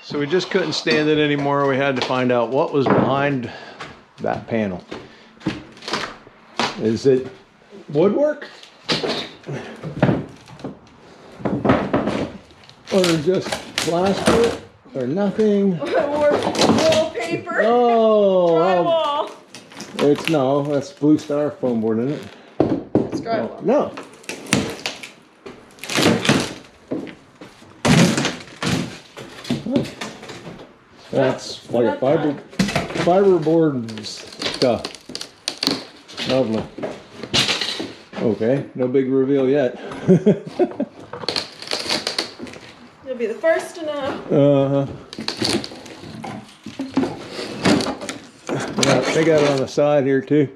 So we just couldn't stand it anymore. We had to find out what was behind that panel. Is it woodwork? Or just plaster? Or nothing? Or wallpaper? Oh! Drywall. It's no, that's blue styrofoam board, isn't it? It's drywall. No. That's like fiberboard stuff. Lovely. Okay, no big reveal yet. You'll be the first to know. Uh-huh. Yeah, they got it on the side here too.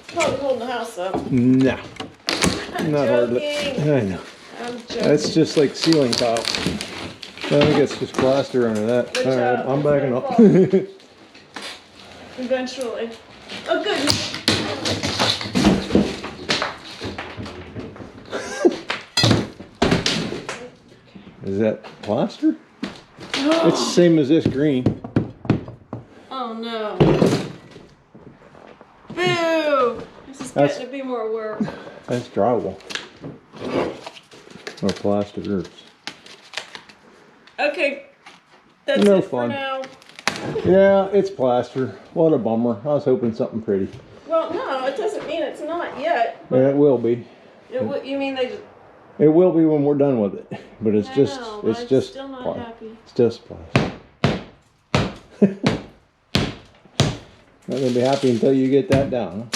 Probably holding the house up. Nah. I'm Not hardly. joking. I know. I'm joking. That's just like ceiling tile. I think it's just plaster under that. Good All right, job. I'm backing up. Eventually. Oh, good. Is that plaster? It's the same as this green. Oh no. Boo! This is getting to be more work. That's drywall. Or plaster. Okay. That's No it fun. for now. Yeah, it's plaster. What a bummer. I was hoping something pretty. Well, no, it doesn't mean it's not yet. Yeah, it will be. You mean they just... It will be when we're done with it. But it's I just, know, it's I'm just, still not happy. It's just plaster. Not gonna be happy until you get that down.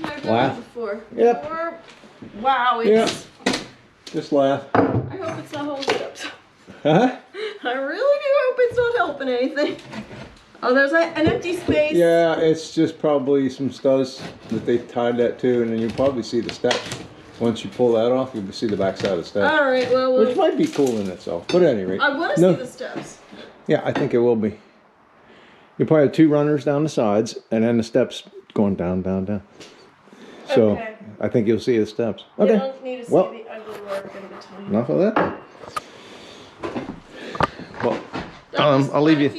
Huh? Laugh. Before. Yep. Wow, it's... Yep. Just laugh. I hope it's not holding it up. Huh? I really do hope it's not helping anything. Oh, there's an empty space. Yeah, it's just probably some studs that they tied that to, and then you'll probably see the steps. Once you pull that off, you'll see the backside of the steps. All right, well, Which might be cool in itself, but at any rate. I want to see the steps. Yeah, I think it will be. You probably have two runners down the sides, and then the steps going down, down, down. So, Okay. I think you'll see the steps. You Okay. don't need to see Well, the ugly work in between. enough of that. Well, I'll leave you.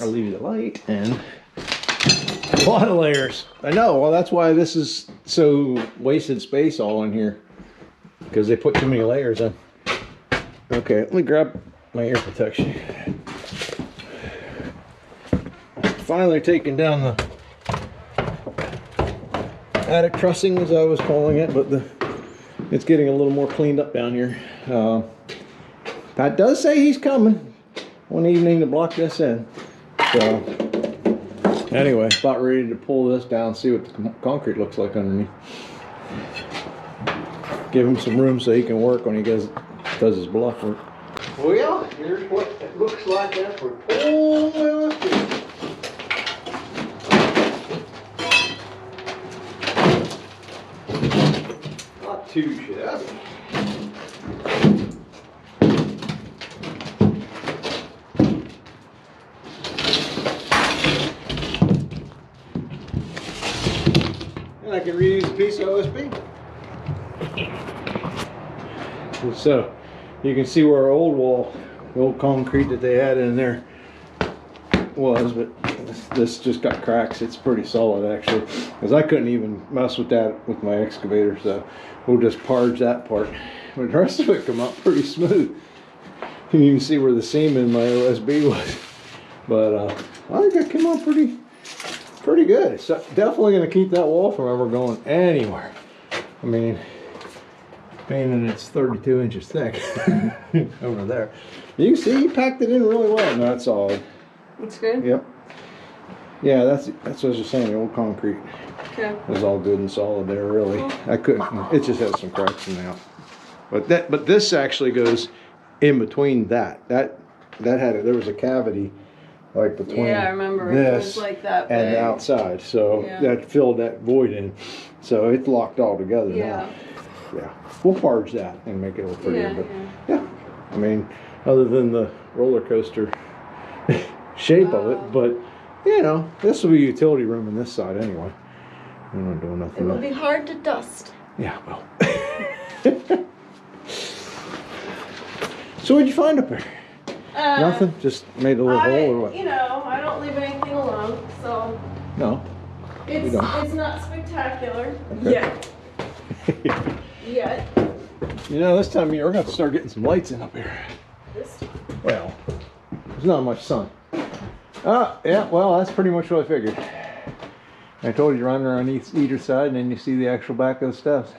I'll leave you the light and a lot of layers. I know. Well, that's why this is so wasted space all in here, because they put too many layers in. Okay, let me grab my ear protection. Finally taking down the attic trussing, as I was calling it, but it's getting a little more cleaned up down here. Pat does say he's coming one evening to block this in. So anyway, about ready to pull this down, see what the concrete looks like underneath. Give him some room so he can work when he does his block work. Well, here's what it looks like after pull this in. Not too shabby. And I can reuse a piece of OSB. So you can see where our old wall, the old concrete that they had in there was, but this just got cracks. It's pretty solid actually, because I couldn't even mess with that with my excavator, so we'll just parge that part. But the rest of it come out pretty smooth. You can see where the seam in my OSB was. But I think it came out pretty good. It's definitely going to keep that wall from ever going anywhere. I mean, being that it's 32 inches thick over there. You can see he packed it in really well. No, it's solid. That's good? Yep. Yeah, that's what I was just saying, the old concrete. Okay. It was all good and solid there, really. I couldn't, it just has some cracks in there. But this actually goes in between that. There was a cavity like between I remember this it was like that and the big. outside, so Yeah. that filled that void in. So it's locked all together now. Yeah, we'll parge that and make it look prettier. But yeah, I mean, other than the roller coaster shape of it, but you know, this will be utility room on this side anyway. We're not doing It nothing. will be hard to dust. Yeah, well. So what'd you find up there? Nothing? Just made a little hole or what? You know, I don't leave anything alone, so No. it's not spectacular. Okay. Yet. Yet. You know, this time of year we're gonna have to start getting some lights in up here. This time. Well, there's not much sun. Yeah, well, that's pretty much what I figured. I told you, run around either side and then you see the actual back of the steps.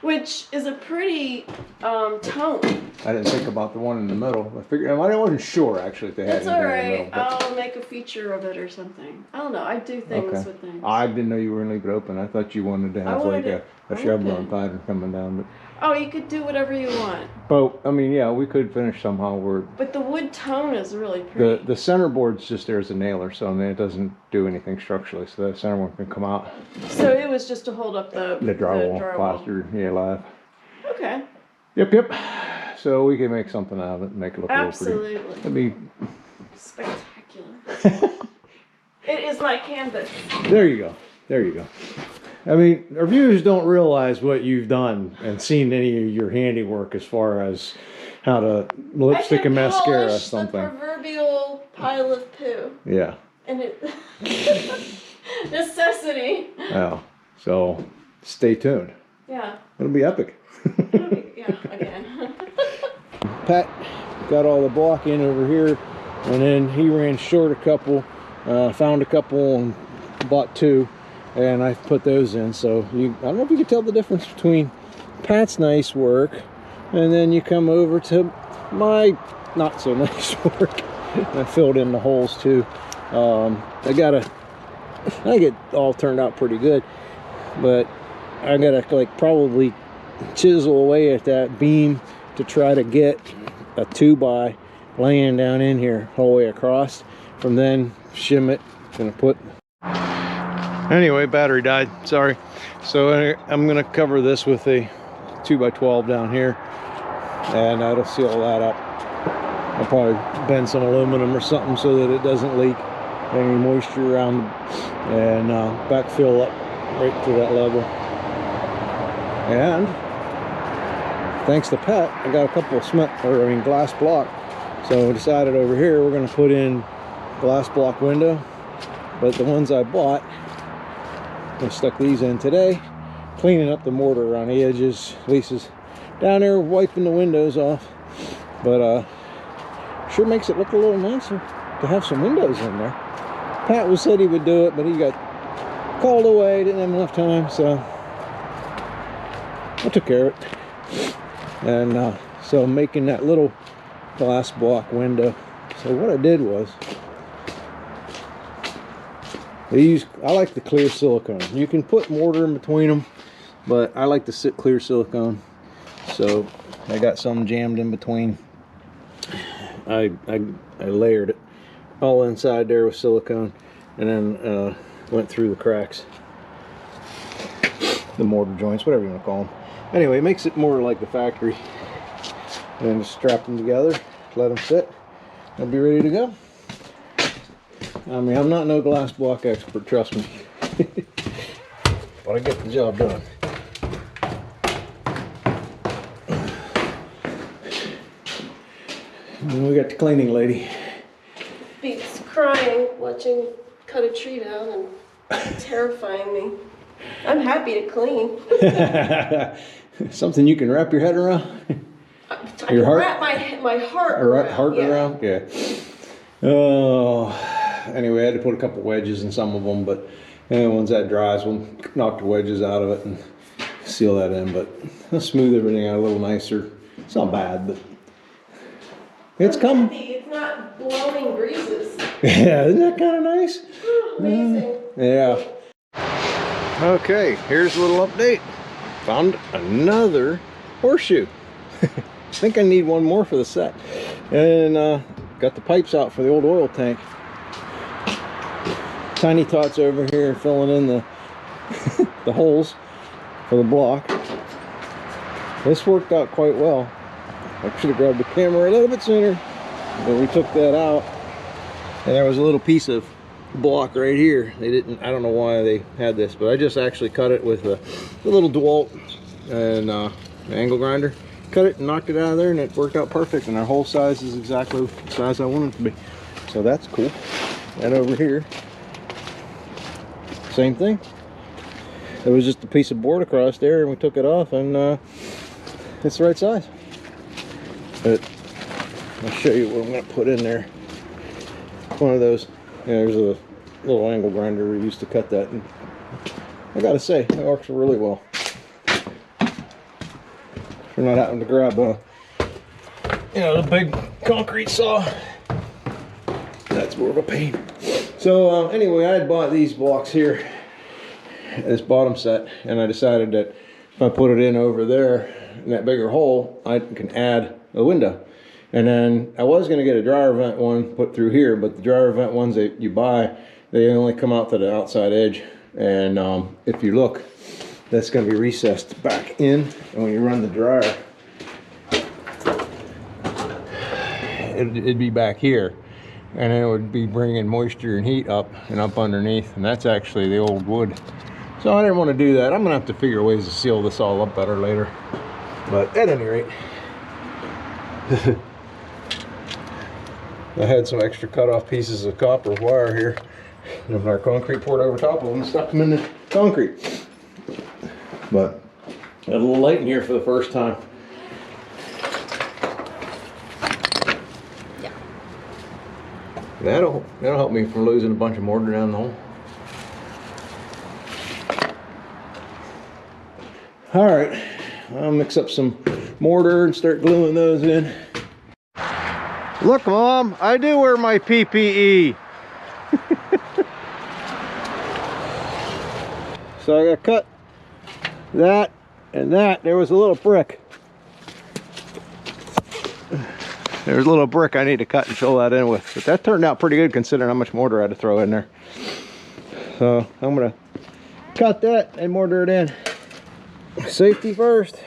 Which is a pretty tone. I didn't think about the one in the middle. I figured, I wasn't sure actually if they had That's anything alright. in the middle. But I'll make a feature of it or something. I don't know. I do things with things. I didn't know you were gonna leave it open. I thought you wanted to have like a chevron pattern coming down. Oh, you could do whatever you want. But I mean, yeah, we could finish somehow. But the wood tone is really pretty. The center board's just there as a nailer, so I mean, it doesn't do anything structurally. So that center one can come out. So it was just to hold up the drywall, plaster, yeah, live. Okay. Yep. So we can make something out of it and make it look Absolutely. a little pretty. That'd be spectacular. It is my canvas. There you go. I mean, our viewers don't realize what you've done and seen any of your handiwork as far as how to lipstick and mascara polish something. The proverbial pile of poo. Yeah. And it necessity. Yeah. So stay tuned. Yeah. It'll be epic. Yeah, again. Pat got all the block in over here, and then he ran short a couple, found a couple and bought two, and I put those in. So I don't know if you can tell the difference between Pat's nice work and then you come over to my not so nice work. I filled in the holes too. I get all turned out pretty good, but I gotta like probably chisel away at that beam to try to get a 2x laying down in here all the way across. From then shim it. Gonna put anyway, battery died, sorry. So I'm gonna cover this with a 2x12 down here, and that'll seal that up. I'll probably bend some aluminum or something so that it doesn't leak any moisture around, and backfill up right to that level. And thanks to Pat, I got a couple of glass block. So I decided over here we're going to put in glass block window. But the ones I bought, I stuck these in today, cleaning up the mortar around the edges. Lisa's down there wiping the windows off. But sure makes it look a little nicer to have some windows in there. Pat said he would do it, but he got called away, didn't have enough time, so I took care of it. And so making that little glass block window. So what I did was, I like the clear silicone. You can put mortar in between them, but I like to sit clear silicone. So I got some jammed in between. I layered it all inside there with silicone, and then went through the cracks, the mortar joints, whatever you want to call them. Anyway, it makes it more like the factory. And then just strap them together, let them sit, they'll be ready to go. I mean, I'm not no glass block expert, trust me. But I get the job done. And then we got the cleaning lady. Beats crying, watching cut a tree down and terrifying me. I'm happy to clean. Something you can wrap your head around? I can wrap my heart around. Around? Yeah. Oh, anyway, I had to put a couple wedges in some of them, but once that dries, we'll knock the wedges out of it and seal that in. But I'll smooth everything out a little nicer. It's not bad, but it's coming. It's not blowing breezes. Yeah, isn't that kind of nice? Amazing. Yeah. Okay, here's a little update. Found another horseshoe. I think I need one more for the set. And got the pipes out for the old oil tank. Tiny Tots over here filling in the the holes for the block. This worked out quite well. I should have grabbed the camera a little bit sooner, but we took that out, and there was a little piece of block right here. They didn't, I don't know why they had this, but I just actually cut it with a little DeWalt and angle grinder. Cut it and knocked it out of there, and it worked out perfect, and our hole size is exactly the size I want it to be. So that's cool. And over here, same thing. There was just a piece of board across there, and we took it off, and it's the right size. But I'll show you what I'm going to put in there. One of those, there's a little angle grinder we used to cut that, and I gotta say, it works really well. If you're not having to grab a, the big concrete saw, that's more of a pain. So anyway, I had bought these blocks here, this bottom set, and I decided that if I put it in over there in that bigger hole, I can add a window. And then I was going to get a dryer vent one put through here, but the dryer vent ones that you buy, they only come out to the outside edge. And if you look, that's going to be recessed back in. And when you run the dryer, it'd be back here. And it would be bringing moisture and heat up and up underneath. And that's actually the old wood. So I didn't want to do that. I'm going to have to figure ways to seal this all up better later. But at any rate, I had some extra cut off pieces of copper wire here, and our concrete poured over top of them and stuck them in the concrete. But got a little light in here for the first time. Yeah. That'll help me from losing a bunch of mortar down the hole. All right, I'll mix up some mortar and start gluing those in. Look, Mom, I do wear my PPE. So I got cut that and that. There was a little brick. There's a little brick I need to cut and fill that in with. But that turned out pretty good considering how much mortar I had to throw in there. So I'm gonna cut that and mortar it in. Safety first.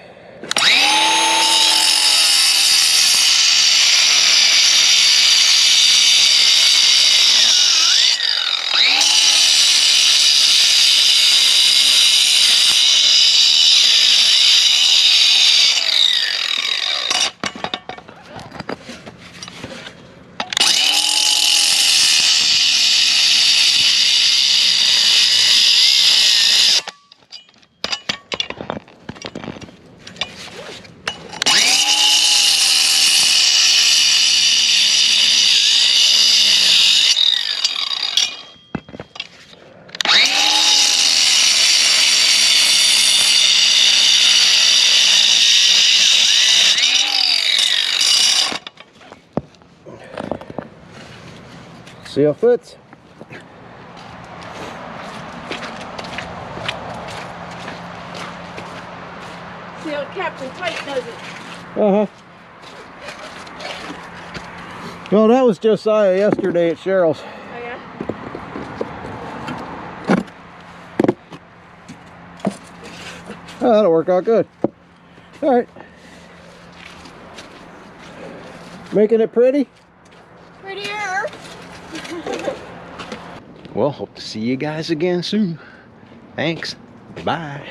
Seal fits. See how Captain Tight does it. Uh-huh. Well, that was Josiah yesterday at Cheryl's. Oh, yeah? Oh, that'll work out good. All right. Making it pretty? Prettier. Well, hope to see you guys again soon. Thanks. Bye.